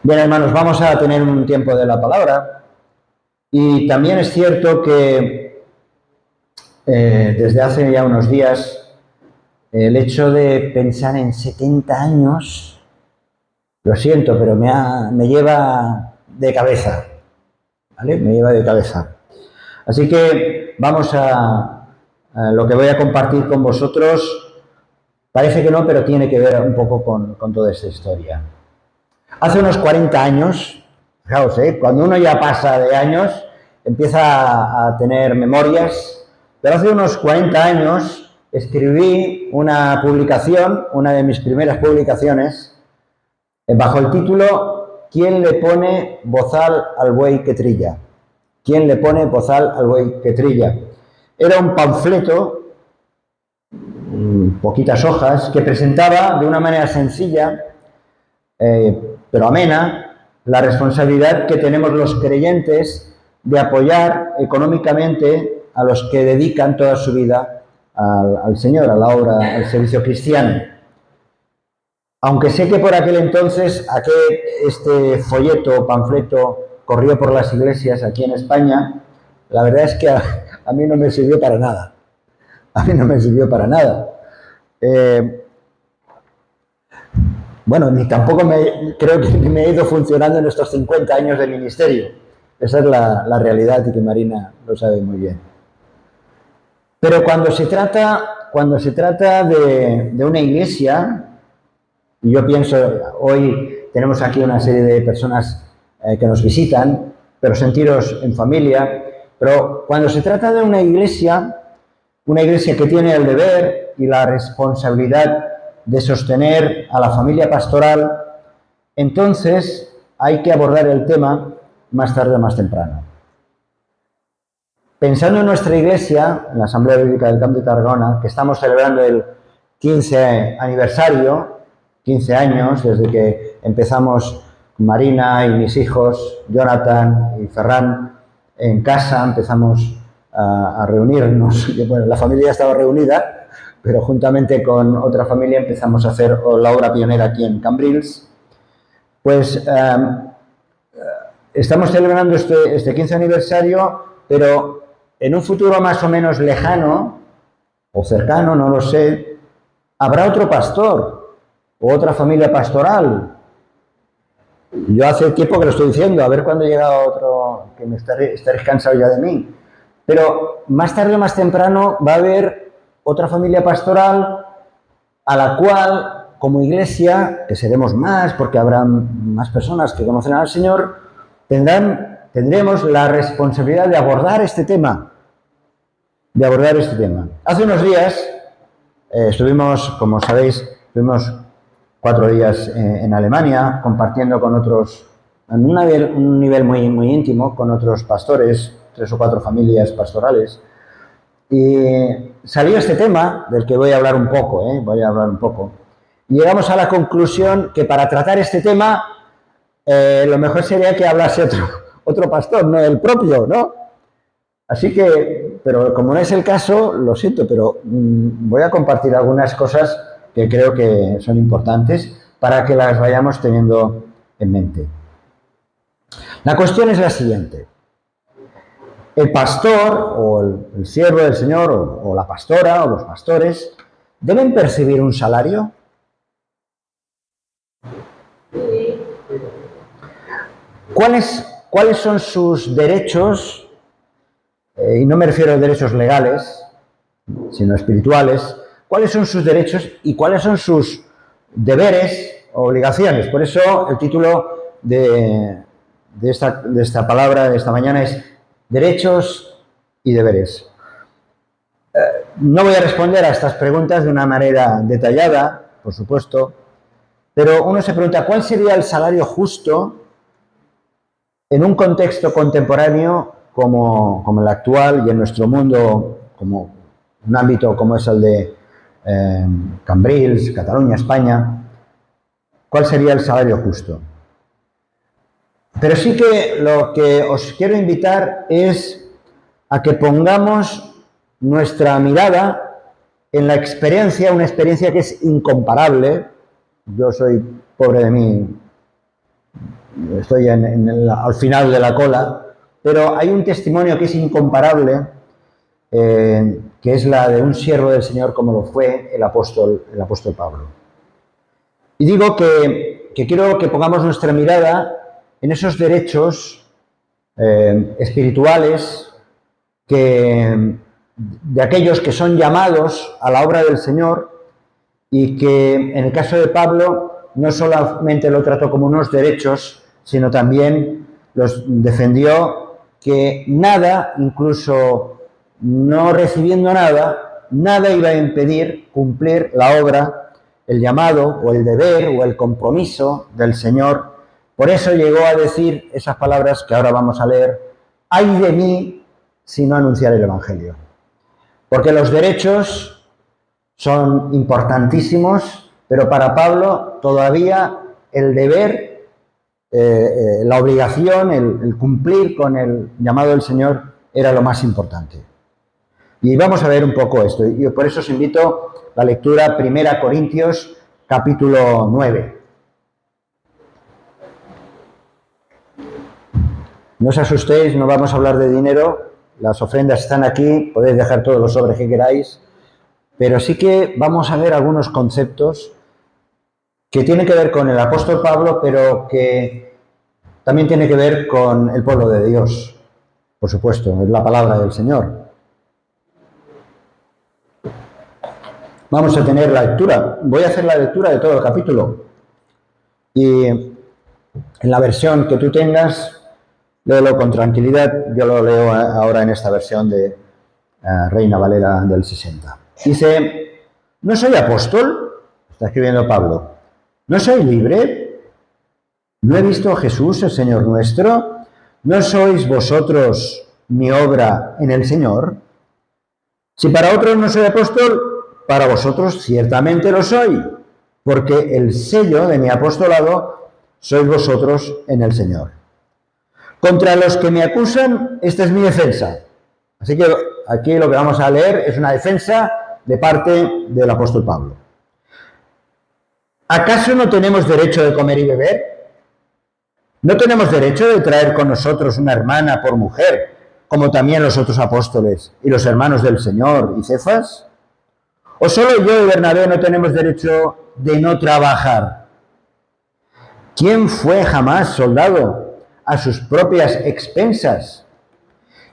Bien, hermanos, vamos a tener un tiempo de la palabra y también es cierto que desde hace ya unos días el hecho de pensar en 70 años, lo siento, pero me lleva de cabeza, ¿vale? Me lleva de cabeza. Así que vamos a lo que voy a compartir con vosotros. Parece que no, pero tiene que ver un poco con toda esta historia. Hace unos 40 años, fijaos, cuando uno ya pasa de años, empieza a tener memorias, pero hace unos 40 años escribí una publicación, una de mis primeras publicaciones, bajo el título ¿Quién le pone bozal al buey que trilla? ¿Quién le pone bozal al buey que trilla? Era un panfleto, poquitas hojas, que presentaba de una manera sencilla, pero amena, la responsabilidad que tenemos los creyentes de apoyar económicamente a los que dedican toda su vida al Señor, a la obra, al servicio cristiano. Aunque sé que por aquel entonces este folleto o panfleto corrió por las iglesias aquí en España, la verdad es que a mí no me sirvió para nada. A mí no me sirvió para nada. Bueno, ni tampoco creo que me he ido funcionando en estos 50 años de ministerio. Esa es la realidad y que Marina lo sabe muy bien. Pero cuando se trata de una iglesia, y yo pienso, hoy tenemos aquí una serie de personas que nos visitan, pero sentiros en familia, pero cuando se trata de una iglesia que tiene el deber y la responsabilidad de sostener a la familia pastoral, entonces hay que abordar el tema más tarde o más temprano. Pensando en nuestra iglesia, en la Asamblea Bíblica del Camp de Tarragona, que estamos celebrando el 15 aniversario, 15 años desde que empezamos Marina y mis hijos, Jonathan y Ferran, en casa, empezamos a reunirnos. Bueno, la familia ya estaba reunida, pero juntamente con otra familia empezamos a hacer la obra pionera aquí en Cambrils. Pues estamos celebrando este 15 aniversario, pero en un futuro más o menos lejano, o cercano, no lo sé, habrá otro pastor o otra familia pastoral. Yo hace tiempo que lo estoy diciendo, a ver cuándo llega otro, que estaréis cansados ya de mí. Pero más tarde o más temprano va a haber otra familia pastoral a la cual, como iglesia, que seremos más porque habrá más personas que conocen al Señor, tendremos la responsabilidad de abordar este tema. Hace unos días estuvimos, como sabéis, 4 días en Alemania compartiendo con otros, en un nivel muy, muy íntimo, con otros pastores, 3 o 4 familias pastorales. Y salió este tema, del que voy a hablar un poco, y llegamos a la conclusión que para tratar este tema, lo mejor sería que hablase otro pastor, no el propio, ¿no? Así que, pero como no es el caso, lo siento, pero voy a compartir algunas cosas que creo que son importantes para que las vayamos teniendo en mente. La cuestión es la siguiente. El pastor o el siervo del Señor o la pastora o los pastores ¿deben percibir un salario? ¿Cuáles son sus derechos? Y no me refiero a derechos legales, sino espirituales. ¿Cuáles son sus derechos y cuáles son sus deberes o obligaciones? Por eso el título de esta palabra de esta mañana es derechos y deberes. No voy a responder a estas preguntas de una manera detallada, por supuesto, pero uno se pregunta, ¿cuál sería el salario justo en un contexto contemporáneo como el actual y en nuestro mundo, como un ámbito como es el de Cambrils, Cataluña, España? ¿Cuál sería el salario justo? Pero sí que lo que os quiero invitar es a que pongamos nuestra mirada en la experiencia, una experiencia que es incomparable. Yo soy pobre de mí, estoy al final de la cola, pero hay un testimonio que es incomparable, que es la de un siervo del Señor como lo fue el apóstol Pablo. Y digo que quiero que pongamos nuestra mirada en esos derechos espirituales de aquellos que son llamados a la obra del Señor, y que en el caso de Pablo no solamente lo trató como unos derechos, sino también los defendió, que nada, incluso no recibiendo nada, nada iba a impedir cumplir la obra, el llamado o el deber o el compromiso del Señor. Por eso llegó a decir esas palabras que ahora vamos a leer: ay de mí si no anunciar el Evangelio. Porque los derechos son importantísimos, pero para Pablo todavía el deber, la obligación, el cumplir con el llamado del Señor era lo más importante. Y vamos a ver un poco esto, y por eso os invito a la lectura 1 Corintios capítulo 9. No os asustéis, no vamos a hablar de dinero, las ofrendas están aquí, podéis dejar todos los sobres que queráis, pero sí que vamos a ver algunos conceptos que tienen que ver con el apóstol Pablo, pero que también tiene que ver con el pueblo de Dios, por supuesto, es la palabra del Señor. Vamos a tener la lectura, voy a hacer la lectura de todo el capítulo, y en la versión que tú tengas, léelo con tranquilidad. Yo lo leo ahora en esta versión de Reina Valera del 60. Dice: ¿no soy apóstol? Está escribiendo Pablo. ¿No soy libre? ¿No he visto a Jesús, el Señor nuestro? ¿No sois vosotros mi obra en el Señor? Si para otros no soy apóstol, para vosotros ciertamente lo soy, porque el sello de mi apostolado sois vosotros en el Señor. Contra los que me acusan, esta es mi defensa. Así que aquí lo que vamos a leer es una defensa de parte del apóstol Pablo. ¿Acaso no tenemos derecho de comer y beber? ¿No tenemos derecho de traer con nosotros una hermana por mujer, como también los otros apóstoles y los hermanos del Señor y Cefas? ¿O solo yo y Bernabé no tenemos derecho de no trabajar? ¿Quién fue jamás soldado a sus propias expensas?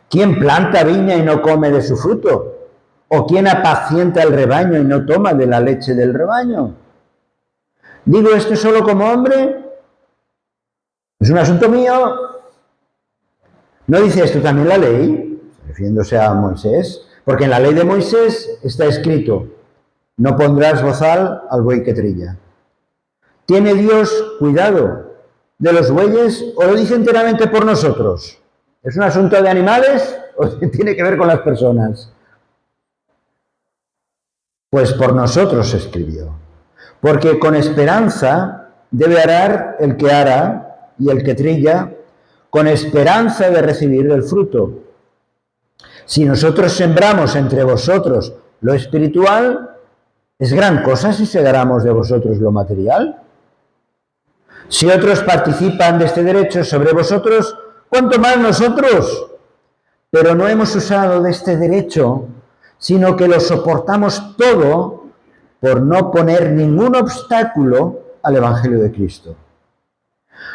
¿Quién planta viña y no come de su fruto? ¿O quién apacienta el rebaño y no toma de la leche del rebaño? ¿Digo esto solo como hombre? ¿Es un asunto mío? ¿No dice esto también la ley? Refiriéndose a Moisés. Porque en la ley de Moisés está escrito: no pondrás bozal al buey que trilla. ¿Tiene Dios cuidado de los bueyes o lo dice enteramente por nosotros? ¿Es un asunto de animales o tiene que ver con las personas? Pues por nosotros se escribió. Porque con esperanza debe arar el que ara y el que trilla, con esperanza de recibir el fruto. Si nosotros sembramos entre vosotros lo espiritual, ¿es gran cosa si segaramos de vosotros lo material? Si otros participan de este derecho sobre vosotros, ¿cuánto más nosotros? Pero no hemos usado de este derecho, sino que lo soportamos todo por no poner ningún obstáculo al Evangelio de Cristo.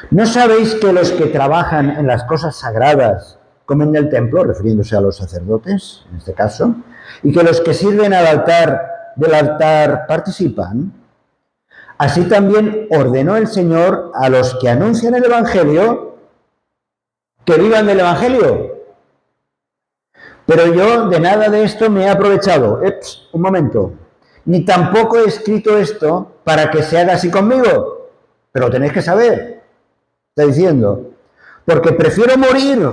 ¿No sabéis que los que trabajan en las cosas sagradas comen del templo, refiriéndose a los sacerdotes, en este caso, y que los que sirven del altar participan? Así también ordenó el Señor a los que anuncian el Evangelio que vivan del Evangelio. Pero yo de nada de esto me he aprovechado. Un momento. Ni tampoco he escrito esto para que se haga así conmigo. Pero lo tenéis que saber. Está diciendo. Porque prefiero morir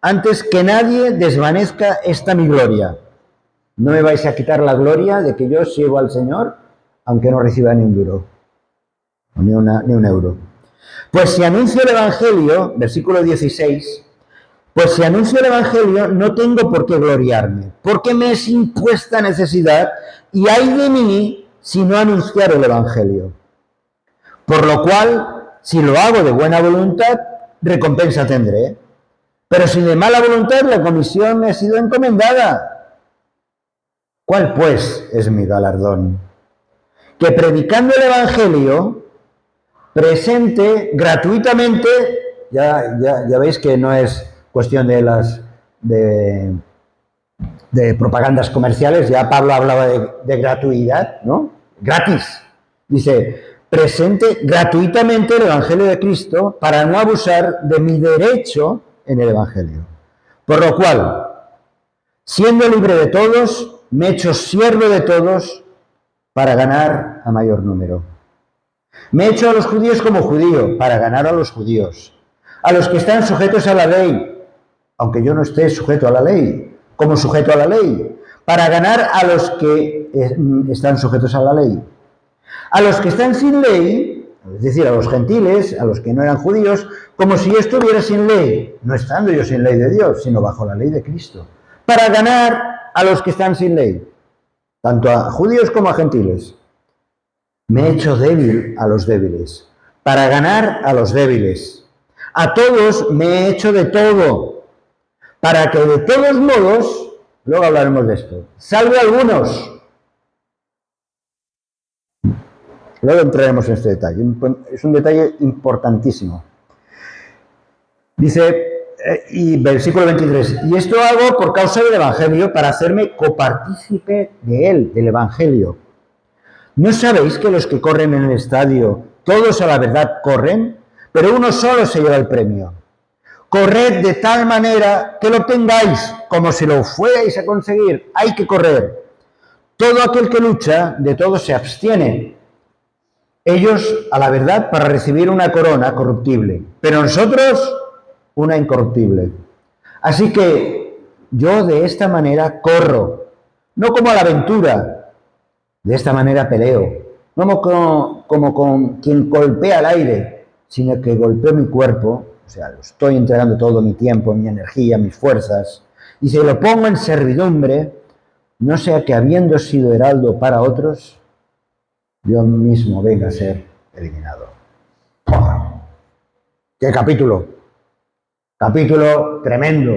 antes que nadie desvanezca esta mi gloria. No me vais a quitar la gloria de que yo sirvo al Señor, aunque no reciba ni un duro, ni un euro. Pues si anuncio el Evangelio, versículo 16, pues si anuncio el Evangelio no tengo por qué gloriarme, porque me es impuesta necesidad, y ay de mí si no anunciar el Evangelio. Por lo cual Si lo hago de buena voluntad, recompensa tendré. Pero si de mala voluntad, la comisión me ha sido encomendada. ¿Cuál, pues, es mi galardón? Que predicando el Evangelio, presente gratuitamente, ya veis que no es cuestión de propagandas comerciales, ya Pablo hablaba de gratuidad, ¿no? Gratis. Dice, presente gratuitamente el Evangelio de Cristo para no abusar de mi derecho en el Evangelio. Por lo cual, siendo libre de todos, me he hecho siervo de todos para ganar a mayor número. Me he hecho a los judíos como judío para ganar a los judíos. A los que están sujetos a la ley, aunque yo no esté sujeto a la ley, como sujeto a la ley, para ganar a los que están sujetos a la ley. A los que están sin ley, es decir, a los gentiles, a los que no eran judíos, como si yo estuviera sin ley, no estando yo sin ley de Dios, sino bajo la ley de Cristo, para ganar a los que están sin ley, tanto a judíos como a gentiles. Me he hecho débil a los débiles, para ganar a los débiles. A todos me he hecho de todo, para que de todos modos, luego hablaremos de esto, salve algunos. Luego entraremos en este detalle. Es un detalle importantísimo. Dice, y versículo 23, y esto hago por causa del Evangelio, para hacerme copartícipe de él, del Evangelio. ¿No sabéis que los que corren en el estadio, todos a la verdad corren, pero uno solo se lleva el premio? Corred de tal manera que lo tengáis, como si lo fuerais a conseguir. Hay que correr. Todo aquel que lucha, de todo se abstiene. Ellos a la verdad para recibir una corona corruptible, pero nosotros una incorruptible. Así que yo de esta manera corro, no como a la aventura, de esta manera peleo, no como con quien golpea el aire, sino que golpeo mi cuerpo, o sea, lo estoy entregando todo mi tiempo, mi energía, mis fuerzas, y se lo pongo en servidumbre, no sea que habiendo sido heraldo para otros, yo mismo venga a ser eliminado. ¡Qué capítulo! Capítulo tremendo.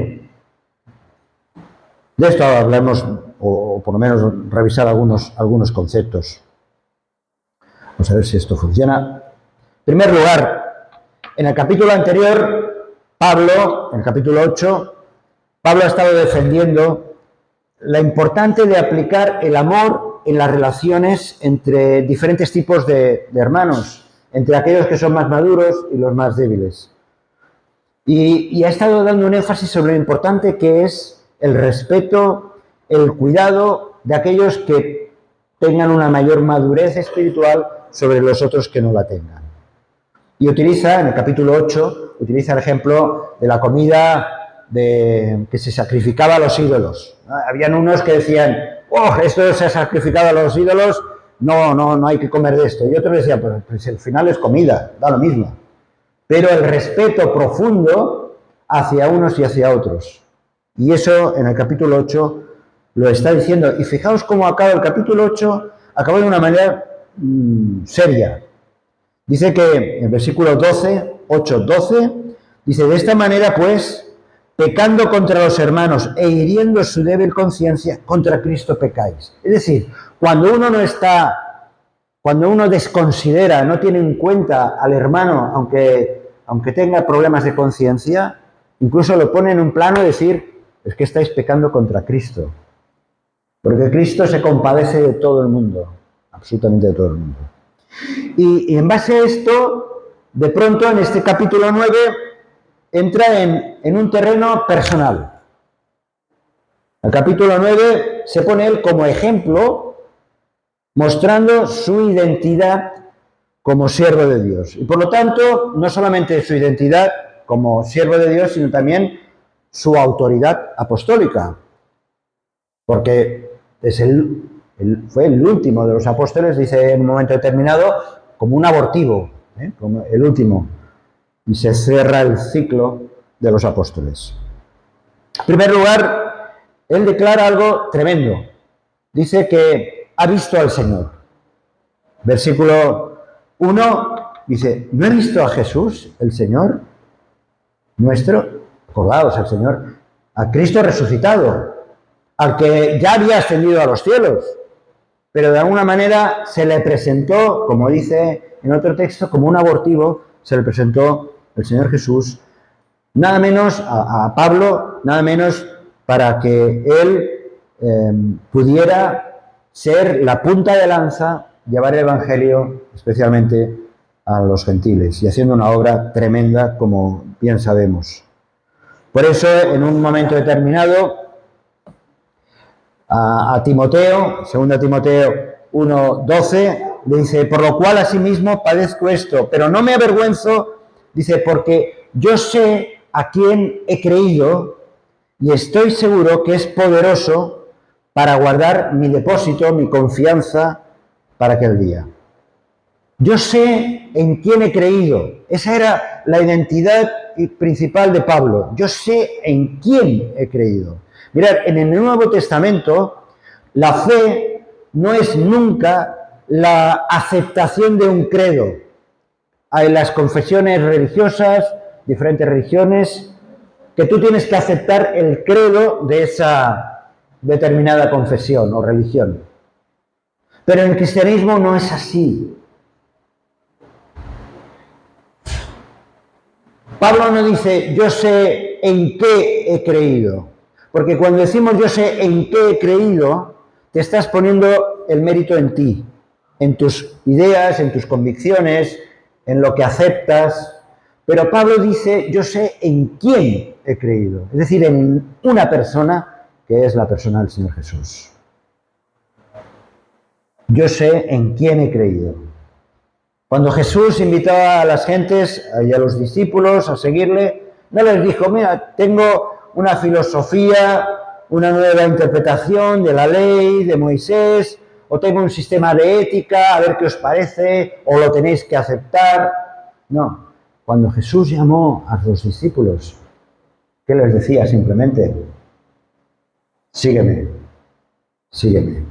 De esto hablamos, o por lo menos revisar algunos conceptos. Vamos a ver si esto funciona. En primer lugar, en el capítulo anterior, Pablo, en el capítulo 8, Pablo ha estado defendiendo la importancia de aplicar el amor en las relaciones entre diferentes tipos de hermanos, entre aquellos que son más maduros y los más débiles. Y ha estado dando un énfasis sobre lo importante que es el respeto, el cuidado de aquellos que tengan una mayor madurez espiritual sobre los otros que no la tengan. Y utiliza, en el capítulo 8, utiliza el ejemplo de la comida que se sacrificaba a los ídolos. Habían unos que decían, oh, esto se ha sacrificado a los ídolos, no hay que comer de esto. Y otros decían, pues al final es comida, da lo mismo. Pero el respeto profundo hacia unos y hacia otros. Y eso en el capítulo 8 lo está diciendo. Y fijaos cómo acaba el capítulo 8, acaba de una manera seria. Dice que en el versículo 8:12, dice, de esta manera pues, pecando contra los hermanos e hiriendo su débil conciencia, contra Cristo pecáis. Es decir, cuando uno desconsidera, no tiene en cuenta al hermano, aunque tenga problemas de conciencia, incluso lo pone en un plano de decir, es que estáis pecando contra Cristo. Porque Cristo se compadece de todo el mundo, absolutamente de todo el mundo. Y en base a esto, de pronto en este capítulo 9, entra en un terreno personal. El capítulo 9 se pone él como ejemplo, mostrando su identidad como siervo de Dios. Y por lo tanto, no solamente su identidad como siervo de Dios, sino también su autoridad apostólica. Porque fue el último de los apóstoles, dice en un momento determinado, como un abortivo, como el último. Y se cierra el ciclo de los apóstoles. En primer lugar, él declara algo tremendo. Dice que ha visto al Señor. Versículo 1, dice, ¿no he visto a Jesús, el Señor nuestro? Acordaos, al Señor, a Cristo resucitado, al que ya había ascendido a los cielos, pero de alguna manera se le presentó, como dice en otro texto, como un abortivo, se le presentó el Señor Jesús, nada menos a Pablo, nada menos para que él pudiera ser la punta de lanza, llevar el Evangelio especialmente a los gentiles, y haciendo una obra tremenda, como bien sabemos. Por eso, en un momento determinado, a Timoteo, 2 Timoteo 1:12, le dice, por lo cual asimismo padezco esto, pero no me avergüenzo, dice, porque yo sé a quién he creído y estoy seguro que es poderoso para guardar mi depósito, mi confianza para aquel día. Yo sé en quién he creído. Esa era la identidad principal de Pablo. Yo sé en quién he creído. Mirad, en el Nuevo Testamento, la fe no es nunca la aceptación de un credo. Hay las confesiones religiosas, diferentes religiones, que tú tienes que aceptar el credo de esa determinada confesión o religión. Pero en el cristianismo no es así. Pablo no dice, yo sé en qué he creído, porque cuando decimos yo sé en qué he creído, te estás poniendo el mérito en ti, en tus ideas, en tus convicciones, en lo que aceptas, pero Pablo dice, yo sé en quién he creído, es decir, en una persona que es la persona del Señor Jesús. Yo sé en quién he creído. Cuando Jesús invitaba a las gentes y a los discípulos a seguirle, no les dijo, mira, tengo una filosofía, una nueva interpretación de la ley de Moisés, o tengo un sistema de ética, a ver qué os parece, o lo tenéis que aceptar. No, cuando Jesús llamó a los discípulos, ¿qué les decía simplemente? Sígueme, sígueme.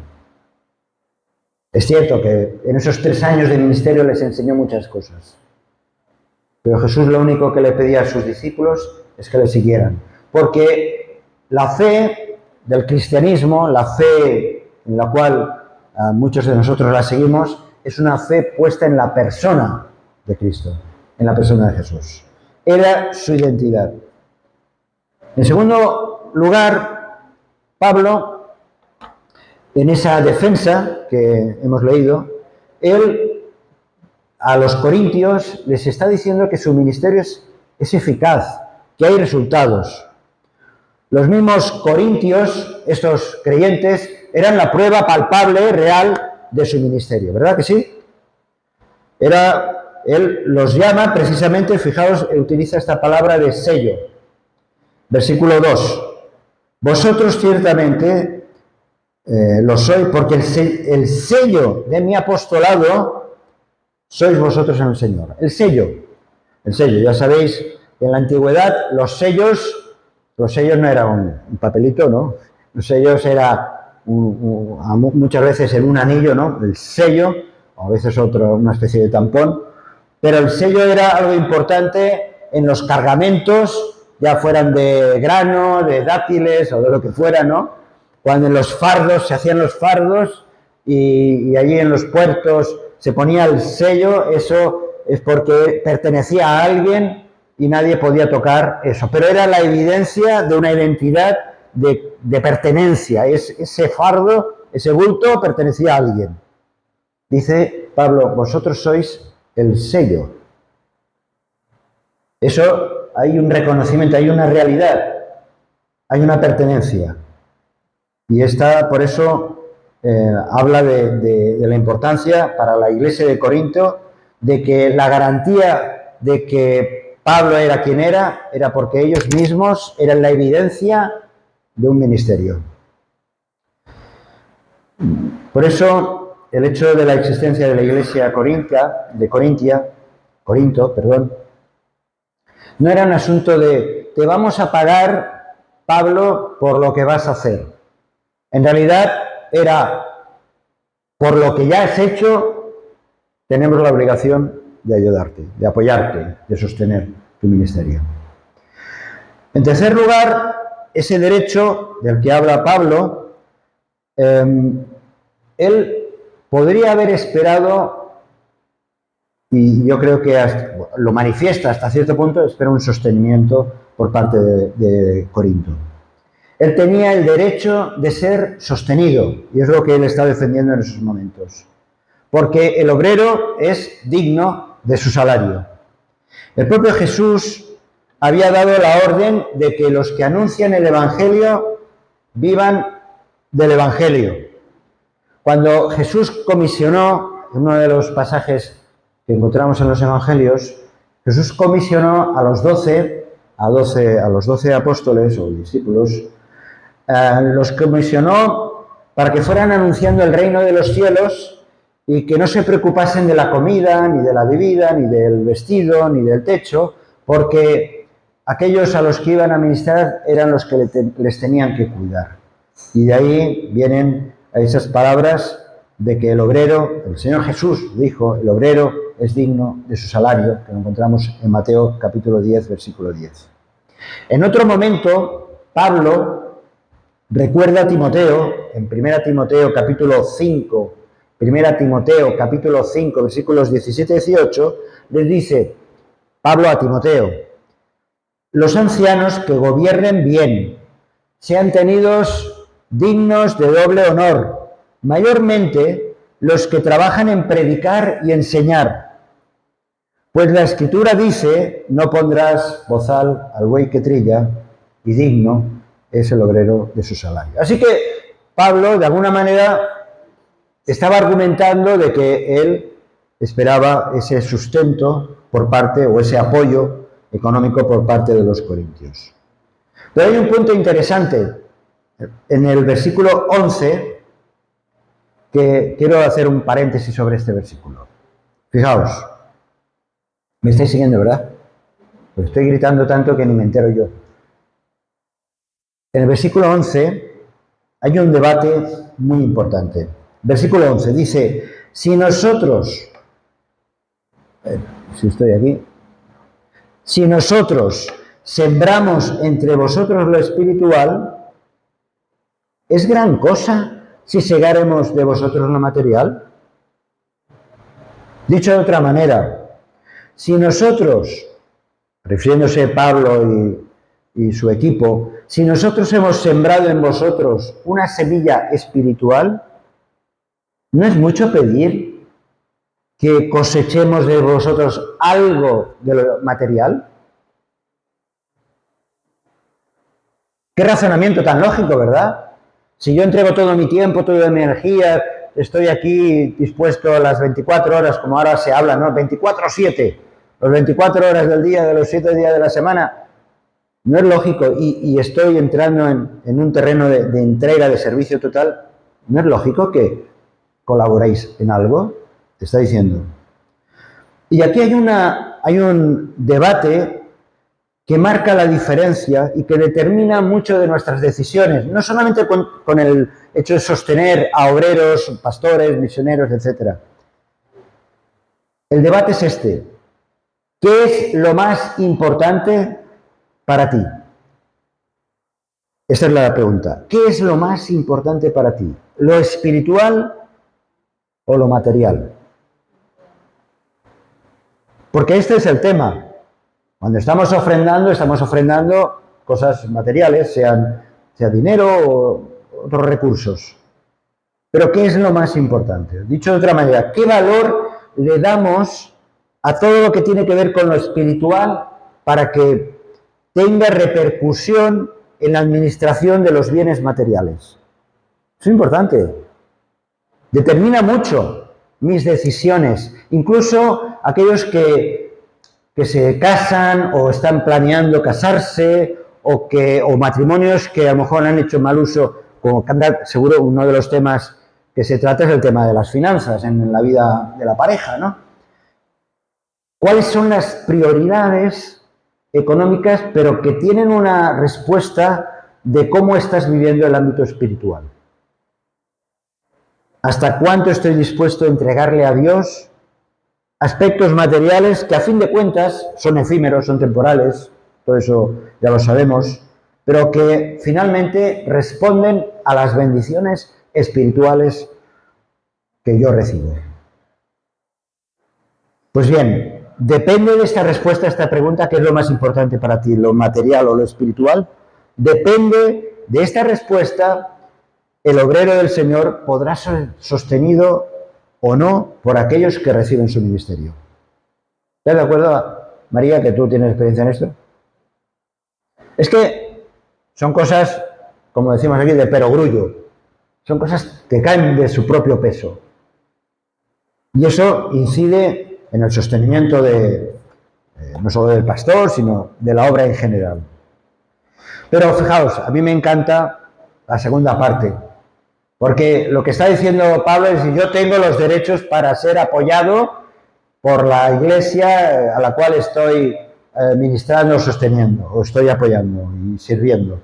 Es cierto que en esos 3 años de ministerio les enseñó muchas cosas, pero Jesús lo único que le pedía a sus discípulos es que le siguieran, porque la fe del cristianismo, la fe en la cual muchos de nosotros la seguimos, es una fe puesta en la persona de Cristo, en la persona de Jesús. Era su identidad. En segundo lugar, Pablo, en esa defensa que hemos leído, él a los corintios les está diciendo que su ministerio es eficaz, que hay resultados. Los mismos corintios, estos creyentes, eran la prueba palpable, real, de su ministerio, ¿verdad que sí? Él los llama precisamente, fijaos, utiliza esta palabra de sello. Versículo 2. Vosotros ciertamente lo sois, porque el sello de mi apostolado sois vosotros en el Señor. El sello, ya sabéis, en la antigüedad los sellos no eran un papelito, ¿no? Los sellos era muchas veces en un anillo, ¿no? El sello, o a veces una especie de tampón, pero el sello era algo importante en los cargamentos, ya fueran de grano, de dátiles o de lo que fuera, ¿no? Cuando en los fardos, se hacían los fardos y allí en los puertos se ponía el sello, eso es porque pertenecía a alguien y nadie podía tocar eso. Pero era la evidencia de una identidad de pertenencia. Ese fardo, ese bulto pertenecía a alguien. Dice Pablo, vosotros sois el sello. Eso, hay un reconocimiento, hay una realidad, hay una pertenencia. Y por eso habla de la importancia para la iglesia de Corinto de que la garantía de que Pablo era quien era porque ellos mismos eran la evidencia de un ministerio. Por eso el hecho de la existencia de la iglesia Corinto, no era un asunto de te vamos a pagar, Pablo, por lo que vas a hacer. En realidad era, por lo que ya has hecho, tenemos la obligación de ayudarte, de apoyarte, de sostener tu ministerio. En tercer lugar, ese derecho del que habla Pablo, él podría haber esperado, y yo creo que lo manifiesta hasta cierto punto, espera un sostenimiento por parte de Corinto. Él tenía el derecho de ser sostenido, y es lo que él está defendiendo en esos momentos. Porque el obrero es digno de su salario. El propio Jesús había dado la orden de que los que anuncian el Evangelio vivan del Evangelio. Cuando Jesús comisionó, en uno de los pasajes que encontramos en los Evangelios, Jesús comisionó a los 12 apóstoles o discípulos, los comisionó para que fueran anunciando el reino de los cielos y que no se preocupasen de la comida, ni de la bebida, ni del vestido, ni del techo, porque aquellos a los que iban a ministrar eran los que les tenían que cuidar. Y de ahí vienen esas palabras de que el obrero, el Señor Jesús dijo, el obrero es digno de su salario, que lo encontramos en Mateo capítulo 10, versículo 10. En otro momento, Pablo recuerda a Timoteo, en 1 Timoteo capítulo 5, 1 Timoteo capítulo 5, versículos 17 y 18, les dice Pablo a Timoteo: los ancianos que gobiernen bien, sean tenidos dignos de doble honor, mayormente los que trabajan en predicar y enseñar. Pues la Escritura dice: no pondrás bozal al buey que trilla, y digno es el obrero de su salario. Así que Pablo, de alguna manera, estaba argumentando de que él esperaba ese sustento por parte, o ese apoyo económico por parte de los corintios. Pero hay un punto interesante en el versículo 11, que quiero hacer un paréntesis sobre este versículo. Fijaos, me estáis siguiendo, ¿verdad? Pues estoy gritando tanto que ni me entero yo. En el versículo 11 hay un debate muy importante. Versículo 11 dice: si nosotros, si nosotros sembramos entre vosotros lo espiritual, ¿es gran cosa si segáremos de vosotros lo material? Dicho de otra manera, si nosotros, refiriéndose Pablo y su equipo, si nosotros hemos sembrado en vosotros una semilla espiritual, ¿no es mucho pedir que cosechemos de vosotros algo de lo material? Qué razonamiento tan lógico, ¿verdad? Si yo entrego todo mi tiempo, toda mi energía, estoy aquí dispuesto a las 24 horas, como ahora se habla, ¿no? 24/7, los 24 horas del día, de los 7 días de la semana. No es lógico, y estoy entrando en un terreno de entrega, de servicio total. ¿No es lógico que colaboréis en algo? Te está diciendo. Y aquí hay un debate que marca la diferencia y que determina mucho de nuestras decisiones, no solamente con el hecho de sostener a obreros, pastores, misioneros, etc. El debate es este: ¿qué es lo más importante para ti? Esa es la pregunta. ¿Qué es lo más importante para ti? ¿Lo espiritual o lo material? Porque este es el tema. Cuando estamos ofrendando cosas materiales, sea dinero o otros recursos. Pero ¿qué es lo más importante? Dicho de otra manera, ¿qué valor le damos a todo lo que tiene que ver con lo espiritual para que tenga repercusión en la administración de los bienes materiales? Es importante. Determina mucho mis decisiones. Incluso aquellos que se casan o están planeando casarse, o matrimonios que a lo mejor han hecho mal uso, como seguro uno de los temas que se trata es el tema de las finanzas en la vida de la pareja, ¿no? ¿Cuáles son las prioridades económicas, pero que tienen una respuesta de cómo estás viviendo el ámbito espiritual? ¿Hasta cuánto estoy dispuesto a entregarle a Dios aspectos materiales que a fin de cuentas son efímeros, son temporales, todo eso ya lo sabemos, pero que finalmente responden a las bendiciones espirituales que yo recibo. Pues bien, depende de esta respuesta a esta pregunta, ¿qué es lo más importante para ti, lo material o lo espiritual? Depende de esta respuesta, el obrero del Señor podrá ser sostenido o no por aquellos que reciben su ministerio. ¿Estás de acuerdo, María, que tú tienes experiencia en esto? Es que son cosas, como decimos aquí, de perogrullo. Son cosas que caen de su propio peso. Y eso incide en el sostenimiento de, no solo del pastor, sino de la obra en general. Pero fijaos, a mí me encanta la segunda parte, porque lo que está diciendo Pablo es que yo tengo los derechos para ser apoyado por la iglesia a la cual estoy ministrando, sosteniendo, o estoy apoyando y sirviendo.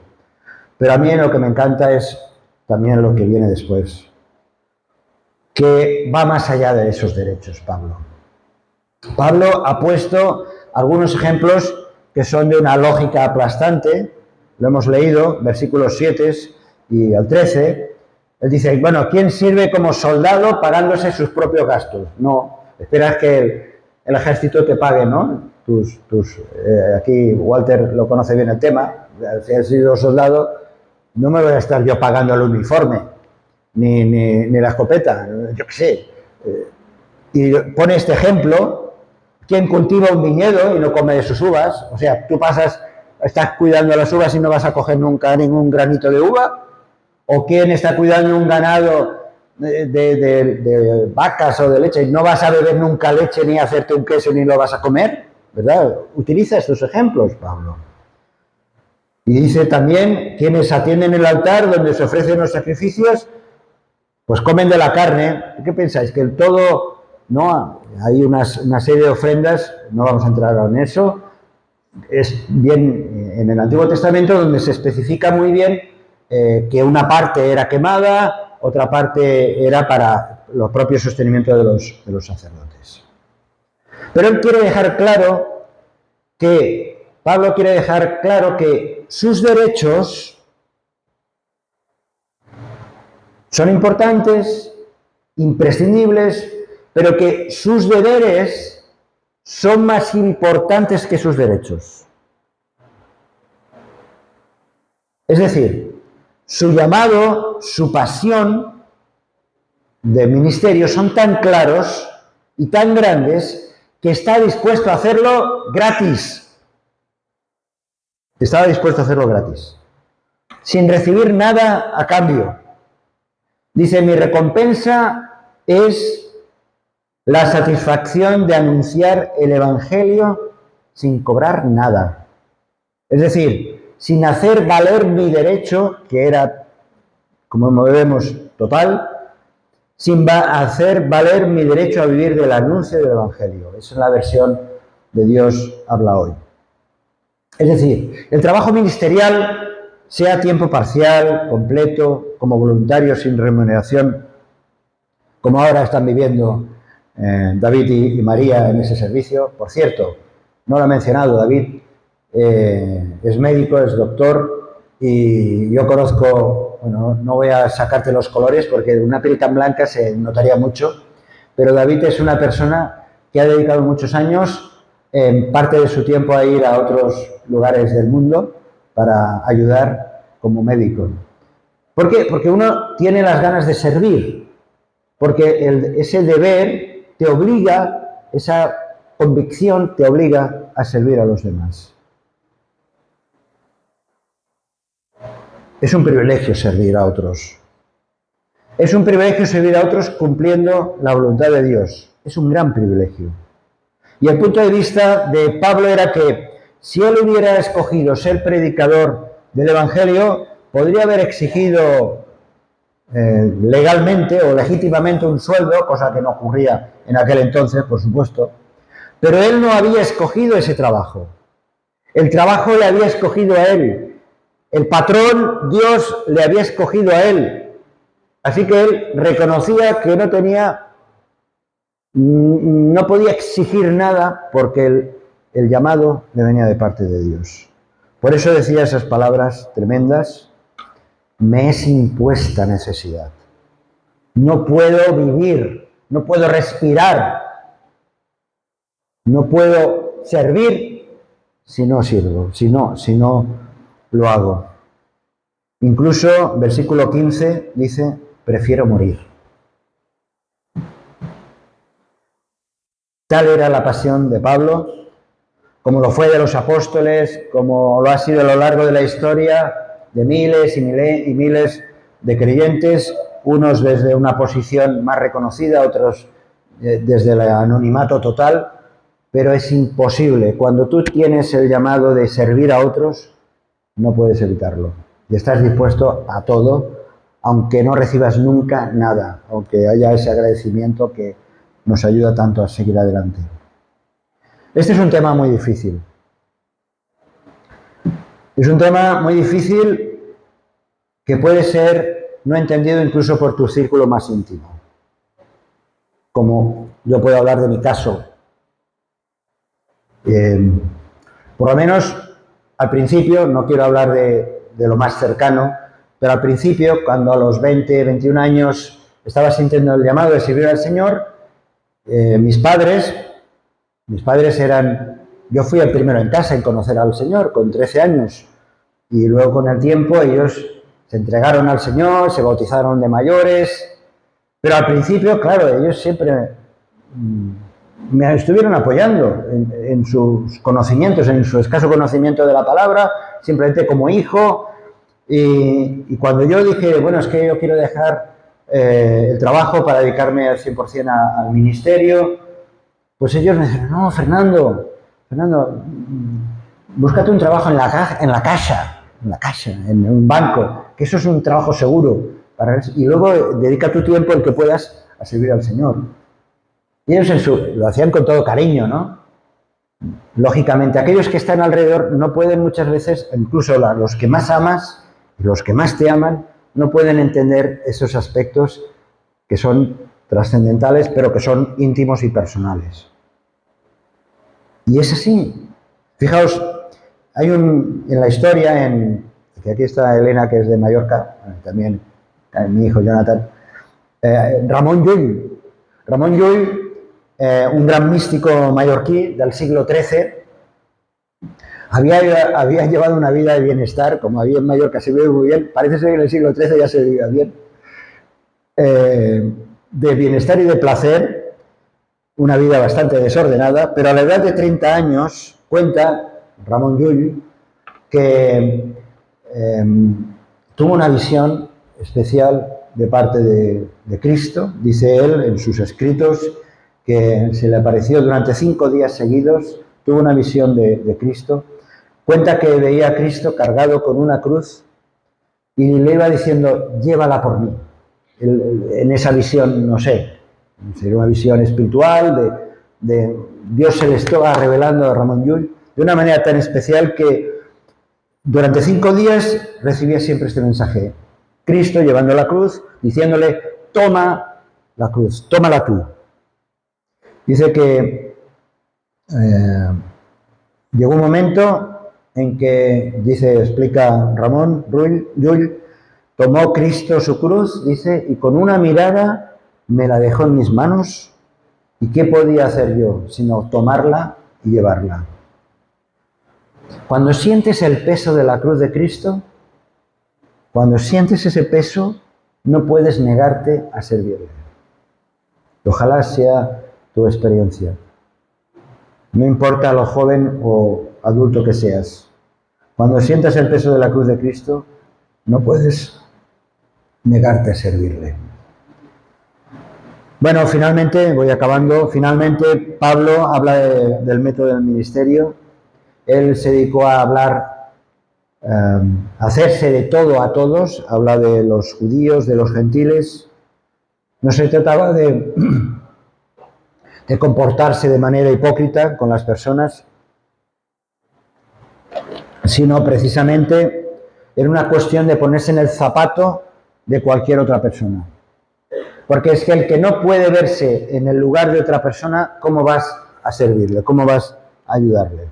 Pero a mí lo que me encanta es también lo que viene después, que va más allá de esos derechos, Pablo. Pablo ha puesto algunos ejemplos que son de una lógica aplastante, lo hemos leído, versículos 7 y el 13, él dice, bueno, ¿quién sirve como soldado pagándose sus propios gastos? No, esperas que el ejército te pague, ¿no? Aquí Walter lo conoce bien el tema, si has sido soldado, no me voy a estar yo pagando el uniforme, ni la escopeta, yo qué sé. Y pone este ejemplo, ¿quién cultiva un viñedo y no come de sus uvas? O sea, tú estás cuidando las uvas y no vas a coger nunca ningún granito de uva. ¿O quién está cuidando un ganado de vacas o de leche y no vas a beber nunca leche, ni hacerte un queso, ni lo vas a comer? ¿Verdad? Utiliza estos ejemplos, Pablo. Y dice también, quienes atienden el altar donde se ofrecen los sacrificios, pues comen de la carne. ¿Qué pensáis? Que el todo, no, hay una serie de ofrendas, no vamos a entrar en eso, es bien en el Antiguo Testamento donde se especifica muy bien que una parte era quemada, otra parte era para los propios sostenimientos de los sacerdotes. Pero él quiere dejar claro Pablo quiere dejar claro que sus derechos son importantes, imprescindibles, pero que sus deberes son más importantes que sus derechos. Es decir, su llamado, su pasión de ministerio son tan claros y tan grandes que está dispuesto a hacerlo gratis. Estaba dispuesto a hacerlo gratis, sin recibir nada a cambio. Dice, mi recompensa es la satisfacción de anunciar el Evangelio sin cobrar nada. Es decir, sin hacer valer mi derecho, que era, como vemos, total, sin hacer valer mi derecho a vivir del anuncio del Evangelio. Esa es la versión de Dios habla hoy. Es decir, el trabajo ministerial, sea a tiempo parcial, completo, como voluntario sin remuneración, como ahora están viviendo David y María en ese servicio. Por cierto, no lo ha mencionado David, es médico, es doctor, y yo conozco, bueno, no voy a sacarte los colores porque una piel tan blanca se notaría mucho, pero David es una persona que ha dedicado muchos años, parte de su tiempo, a ir a otros lugares del mundo para ayudar como médico. ¿Por qué? Porque uno tiene las ganas de servir, porque ese deber te obliga, esa convicción te obliga a servir a los demás. Es un privilegio servir a otros. Es un privilegio servir a otros cumpliendo la voluntad de Dios. Es un gran privilegio. Y el punto de vista de Pablo era que si él hubiera escogido ser predicador del Evangelio, podría haber exigido legalmente o legítimamente un sueldo, cosa que no ocurría en aquel entonces, por supuesto, pero él no había escogido ese trabajo. El trabajo le había escogido a él. El patrón, Dios, le había escogido a él. Así que él reconocía que no tenía No podía exigir nada porque el llamado le venía de parte de Dios. Por eso decía esas palabras tremendas: me es impuesta necesidad. No puedo vivir, no puedo respirar, no puedo servir si no sirvo, si no lo hago. Incluso, versículo 15 dice, prefiero morir. Tal era la pasión de Pablo, como lo fue de los apóstoles, como lo ha sido a lo largo de la historia de miles y miles de creyentes, unos desde una posición más reconocida, otros desde el anonimato total, pero es imposible. Cuando tú tienes el llamado de servir a otros, no puedes evitarlo. Y estás dispuesto a todo, aunque no recibas nunca nada, aunque haya ese agradecimiento que nos ayuda tanto a seguir adelante. Este es un tema muy difícil. Es un tema muy difícil que puede ser no entendido incluso por tu círculo más íntimo. Como yo puedo hablar de mi caso. Por lo menos al principio, no quiero hablar de lo más cercano, pero al principio, cuando a los 20, 21 años estaba sintiendo el llamado de servir al Señor, mis padres eran... Yo fui el primero en casa en conocer al Señor, con 13 años, y luego con el tiempo ellos se entregaron al Señor, se bautizaron de mayores, pero al principio, claro, ellos siempre me estuvieron apoyando en sus conocimientos, en su escaso conocimiento de la palabra, simplemente como hijo, y cuando yo dije, bueno, es que yo quiero dejar el trabajo para dedicarme al 100% al ministerio, pues ellos me dijeron, no, Fernando, búscate un trabajo en la casa, en un banco, que eso es un trabajo seguro, y luego dedica tu tiempo el que puedas a servir al Señor. Y ellos lo hacían con todo cariño, ¿no? Lógicamente, aquellos que están alrededor no pueden muchas veces, incluso los que más amas y los que más te aman, no pueden entender esos aspectos que son trascendentales, pero que son íntimos y personales. Y es así. Fijaos, hay en la historia, que aquí está Elena, que es de Mallorca, también mi hijo Jonathan, Ramon Llull. Ramon Llull, un gran místico mallorquí del siglo XIII, había llevado una vida de bienestar, como había en Mallorca se vive muy bien, parece ser que en el siglo XIII ya se vivía bien, de bienestar y de placer, una vida bastante desordenada, pero a la edad de 30 años cuenta Ramon Llull que tuvo una visión especial de parte de Cristo. Dice él en sus escritos que se le apareció durante 5 días seguidos, tuvo una visión de Cristo. Cuenta que veía a Cristo cargado con una cruz y le iba diciendo, llévala por mí. En esa visión, no sé, sería una visión espiritual, de Dios se le estaba revelando a Ramon Llull de una manera tan especial que durante 5 días recibía siempre este mensaje. Cristo llevando la cruz, diciéndole, toma la cruz, tómala tú. Dice que llegó un momento en que, explica Ramon Llull, tomó Cristo su cruz, dice, y con una mirada me la dejó en mis manos. ¿Y qué podía hacer yo sino tomarla y llevarla? Cuando sientes el peso de la cruz de Cristo, cuando sientes ese peso, no puedes negarte a servirle. Ojalá sea tu experiencia. No importa lo joven o adulto que seas. Cuando sientas el peso de la cruz de Cristo, no puedes negarte a servirle. Bueno, finalmente, voy acabando, finalmente Pablo habla del método del ministerio. Él se dedicó a hablar, a hacerse de todo a todos, habla de los judíos, de los gentiles. No se trataba de comportarse de manera hipócrita con las personas, sino precisamente era una cuestión de ponerse en el zapato de cualquier otra persona. Porque es que el que no puede verse en el lugar de otra persona, ¿cómo vas a servirle? ¿Cómo vas a ayudarle?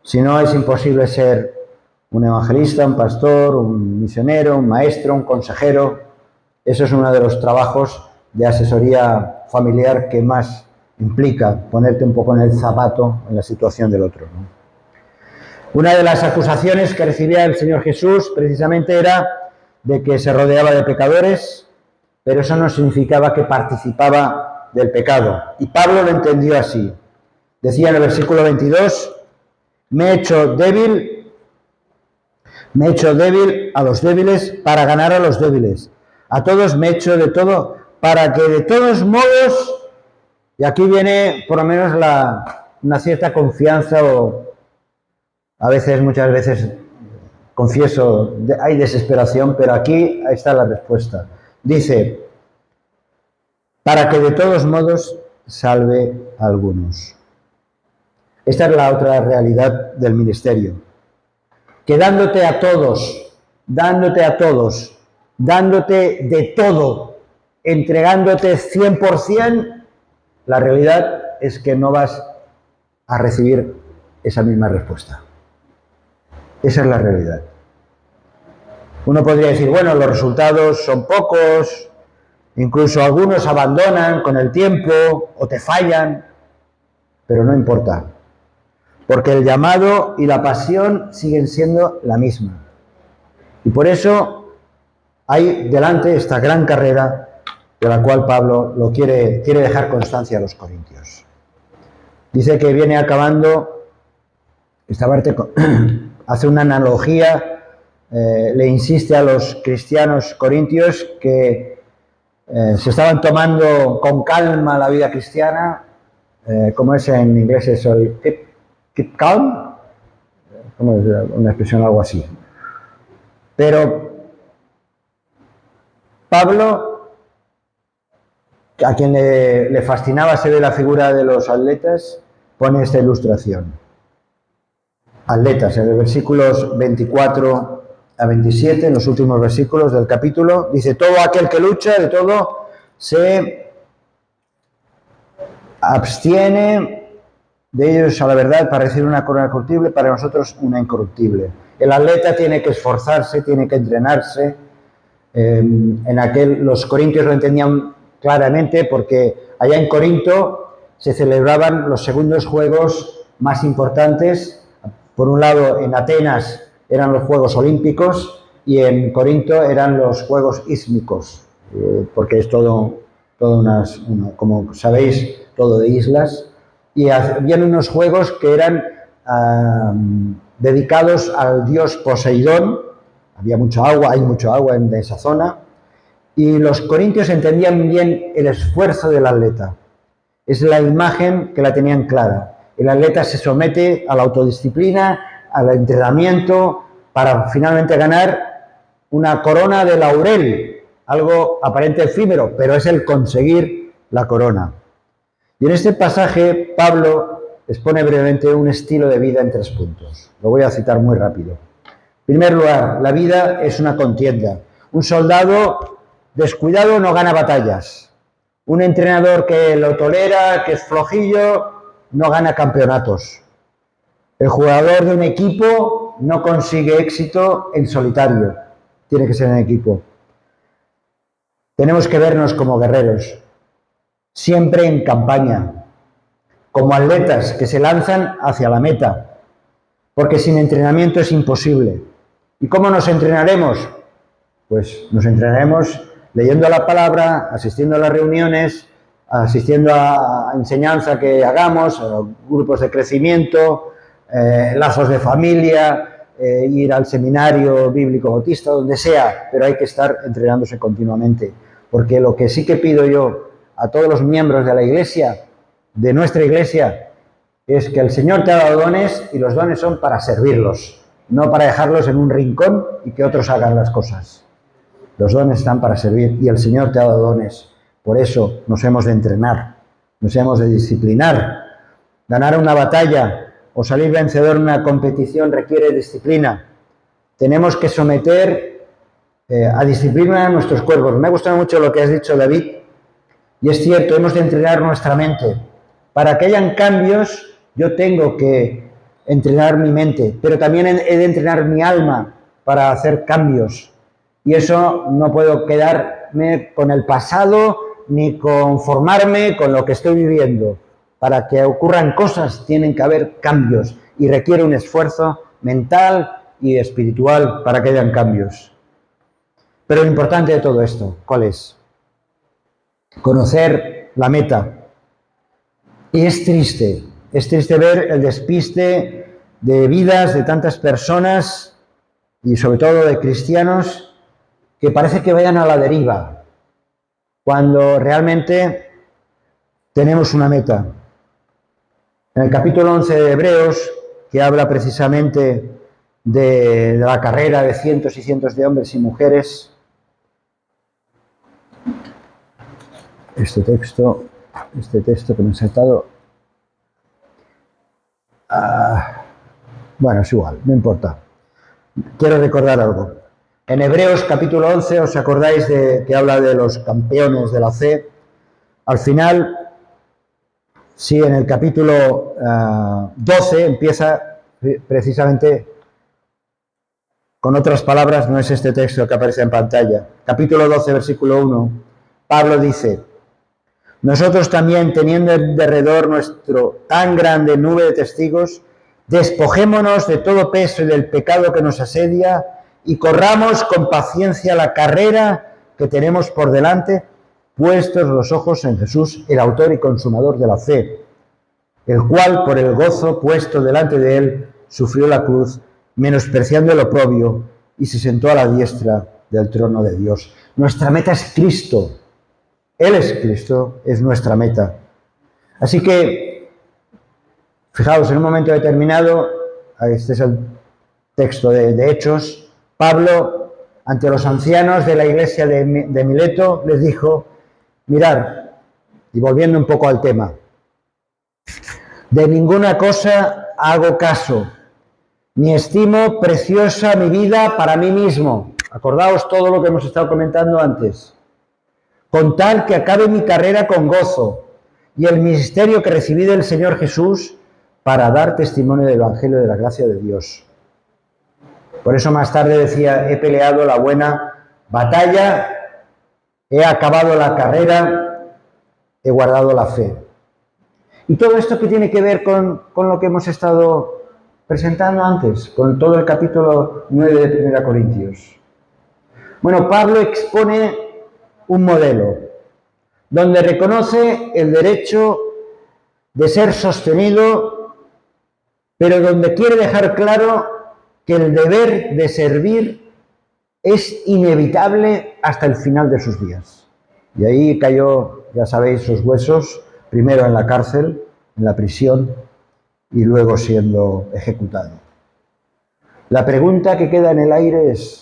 Si no, es imposible ser un evangelista, un pastor, un misionero, un maestro, un consejero. Eso es uno de los trabajos de asesoría familiar que más implica ponerte un poco en el zapato, en la situación del otro, ¿no? Una de las acusaciones que recibía el Señor Jesús precisamente era de que se rodeaba de pecadores, pero eso no significaba que participaba del pecado. Y Pablo lo entendió así. Decía en el versículo 22, me he hecho débil a los débiles para ganar a los débiles. A todos me he hecho de todo para que de todos modos, y aquí viene por lo menos una cierta confianza o a veces, muchas veces, confieso, hay desesperación, pero aquí está la respuesta. Dice, para que de todos modos salve a algunos. Esta es la otra realidad del ministerio. Que dándote a todos, dándote de todo, entregándote 100%, la realidad es que no vas a recibir esa misma respuesta. Esa es la realidad. Uno podría decir, bueno, los resultados son pocos, incluso algunos abandonan con el tiempo o te fallan, pero no importa, porque el llamado y la pasión siguen siendo la misma. Y por eso hay delante esta gran carrera de la cual Pablo quiere dejar constancia a los corintios. Dice que viene acabando esta parte, hace una analogía, le insiste a los cristianos corintios que se estaban tomando con calma la vida cristiana, como es en inglés eso, el keep calm, como es una expresión algo así. Pero Pablo, a quien le fascinaba se ve la figura de los atletas, pone esta ilustración. Atletas, en los versículos 24 a 27, en los últimos versículos del capítulo, dice, todo aquel que lucha, de todo, se abstiene de ellos a la verdad para recibir una corona corruptible, para nosotros una incorruptible. El atleta tiene que esforzarse, tiene que entrenarse. Los corintios lo entendían claramente porque allá en Corinto se celebraban los segundos juegos más importantes. Por un lado, en Atenas eran los Juegos Olímpicos y en Corinto eran los Juegos Ísmicos, porque es todo como sabéis, todo de islas. Y habían unos juegos que eran dedicados al dios Poseidón. Había mucha agua, hay mucha agua en esa zona. Y los corintios entendían bien el esfuerzo del atleta. Es la imagen que la tenían clara. El atleta se somete a la autodisciplina, al entrenamiento, para finalmente ganar una corona de laurel, algo aparente efímero, pero es el conseguir la corona. Y en este pasaje Pablo expone brevemente un estilo de vida en 3 puntos. Lo voy a citar muy rápido. En primer lugar, la vida es una contienda. Un soldado descuidado no gana batallas. Un entrenador que lo tolera, que es flojillo, no gana campeonatos. El jugador de un equipo no consigue éxito en solitario. Tiene que ser en equipo. Tenemos que vernos como guerreros, siempre en campaña, como atletas que se lanzan hacia la meta, porque sin entrenamiento es imposible. ¿Y cómo nos entrenaremos? Pues nos entrenaremos leyendo la palabra, asistiendo a las reuniones, asistiendo a enseñanza que hagamos, a grupos de crecimiento, lazos de familia, ir al seminario bíblico bautista, donde sea, pero hay que estar entrenándose continuamente. Porque lo que sí que pido yo a todos los miembros de la iglesia, de nuestra iglesia, es que el Señor te ha dado dones y los dones son para servirlos, no para dejarlos en un rincón y que otros hagan las cosas. Los dones están para servir y el Señor te ha dado dones. Por eso nos hemos de entrenar, nos hemos de disciplinar. Ganar una batalla o salir vencedor en una competición requiere disciplina. Tenemos que someter a disciplinar nuestros cuerpos. Me ha gustado mucho lo que has dicho, David, y es cierto, hemos de entrenar nuestra mente. Para que hayan cambios, yo tengo que entrenar mi mente, pero también he de entrenar mi alma para hacer cambios. Y eso no puedo quedarme con el pasado ni conformarme con lo que estoy viviendo. Para que ocurran cosas tienen que haber cambios y requiere un esfuerzo mental y espiritual para que hayan cambios. Pero lo importante de todo esto, ¿cuál es? Conocer la meta. Y es triste ver el despiste de vidas de tantas personas y sobre todo de cristianos que parece que vayan a la deriva, cuando realmente tenemos una meta. En el capítulo 11 de Hebreos, que habla precisamente de la carrera de cientos y cientos de hombres y mujeres, este texto que me he saltado, bueno, es igual, no importa. Quiero recordar algo. En Hebreos capítulo 11, ¿os acordáis de que habla de los campeones de la fe? Al final, sí, en el capítulo 12 empieza precisamente con otras palabras, no es este texto que aparece en pantalla. Capítulo 12, versículo 1, Pablo dice: nosotros también, teniendo en derredor nuestro tan grande nube de testigos, despojémonos de todo peso y del pecado que nos asedia y corramos con paciencia la carrera que tenemos por delante, puestos los ojos en Jesús, el autor y consumador de la fe, el cual, por el gozo puesto delante de él, sufrió la cruz, menospreciando el oprobio, y se sentó a la diestra del trono de Dios. Nuestra meta es Cristo. Él es Cristo, es nuestra meta. Así que, fijaos, en un momento determinado, este es el texto de Hechos, Pablo, ante los ancianos de la iglesia de Mileto, les dijo: mirad, y volviendo un poco al tema, de ninguna cosa hago caso, ni estimo preciosa mi vida para mí mismo. Acordaos todo lo que hemos estado comentando antes. Con tal que acabe mi carrera con gozo y el ministerio que recibí del Señor Jesús para dar testimonio del Evangelio de la gracia de Dios. Por eso más tarde decía: he peleado la buena batalla, he acabado la carrera, he guardado la fe. Y todo esto que tiene que ver con lo que hemos estado presentando antes, con todo el capítulo 9 de 1 Corintios. Bueno, Pablo expone un modelo donde reconoce el derecho de ser sostenido, pero donde quiere dejar claro que el deber de servir es inevitable hasta el final de sus días. Y ahí cayó, ya sabéis, sus huesos, primero en la cárcel, en la prisión, y luego siendo ejecutado. La pregunta que queda en el aire es: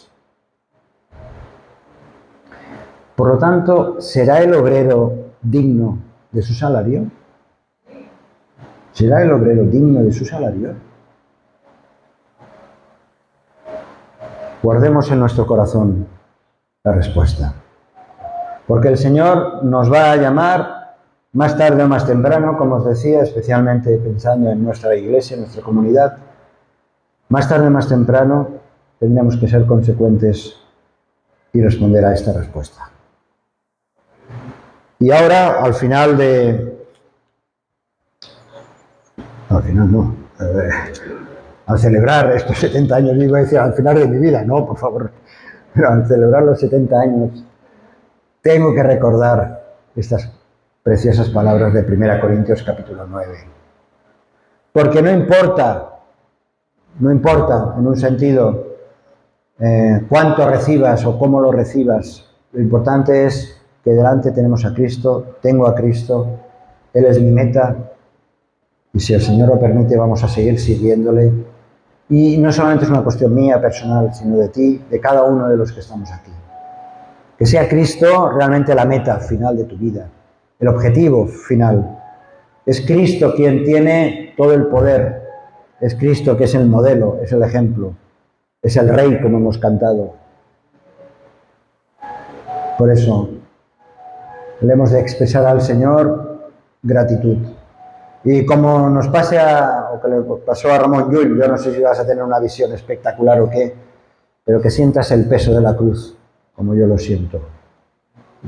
por lo tanto, ¿será el obrero digno de su salario? ¿Será el obrero digno de su salario? Guardemos en nuestro corazón la respuesta. Porque el Señor nos va a llamar más tarde o más temprano, como os decía, especialmente pensando en nuestra iglesia, en nuestra comunidad. Más tarde o más temprano tendremos que ser consecuentes y responder a esta respuesta. Y ahora, al final al celebrar estos 70 años, iba a decir al final de mi vida, no, por favor, pero al celebrar los 70 años, tengo que recordar estas preciosas palabras de 1 Corintios capítulo 9. Porque no importa en un sentido cuánto recibas o cómo lo recibas, lo importante es que delante tenemos a Cristo, tengo a Cristo, Él es mi meta, y si el Señor lo permite vamos a seguir sirviéndole. Y no solamente es una cuestión mía, personal, sino de ti, de cada uno de los que estamos aquí. Que sea Cristo realmente la meta final de tu vida, el objetivo final. Es Cristo quien tiene todo el poder, es Cristo que es el modelo, es el ejemplo, es el Rey, como hemos cantado. Por eso le hemos de expresar al Señor gratitud. Y como nos pase o que le pasó a Ramón Llull, yo no sé si vas a tener una visión espectacular o qué, pero que sientas el peso de la cruz, como yo lo siento.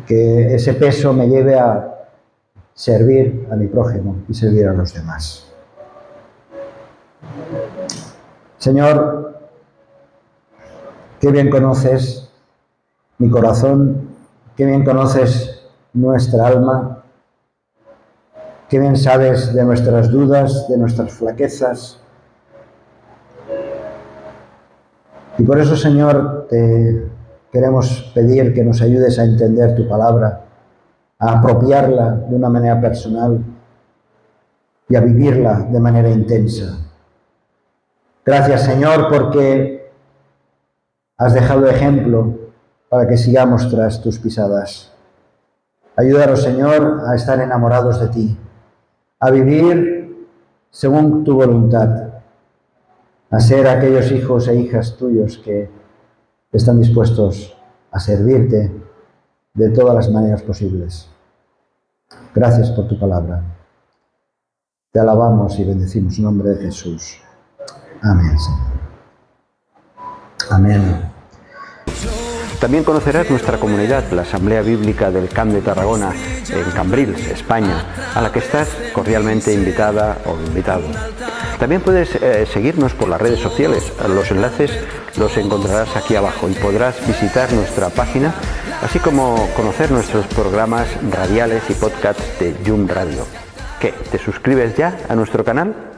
Que ese peso me lleve a servir a mi prójimo y servir a los demás. Señor, qué bien conoces mi corazón, qué bien conoces nuestra alma, qué bien sabes de nuestras dudas, de nuestras flaquezas. Y por eso, Señor, te queremos pedir que nos ayudes a entender tu palabra, a apropiarla de una manera personal y a vivirla de manera intensa. Gracias, Señor, porque has dejado ejemplo para que sigamos tras tus pisadas. Ayúdanos, Señor, a estar enamorados de ti, a vivir según tu voluntad, a ser aquellos hijos e hijas tuyos que están dispuestos a servirte de todas las maneras posibles. Gracias por tu palabra. Te alabamos y bendecimos en nombre de Jesús. Amén, Señor. Amén. También conocerás nuestra comunidad, la Asamblea Bíblica del Camp de Tarragona, en Cambrils, España, a la que estás cordialmente invitada o invitado. También puedes seguirnos por las redes sociales. Los enlaces los encontrarás aquí abajo y podrás visitar nuestra página, así como conocer nuestros programas radiales y podcasts de Yum Radio. ¿Qué? ¿Te suscribes ya a nuestro canal?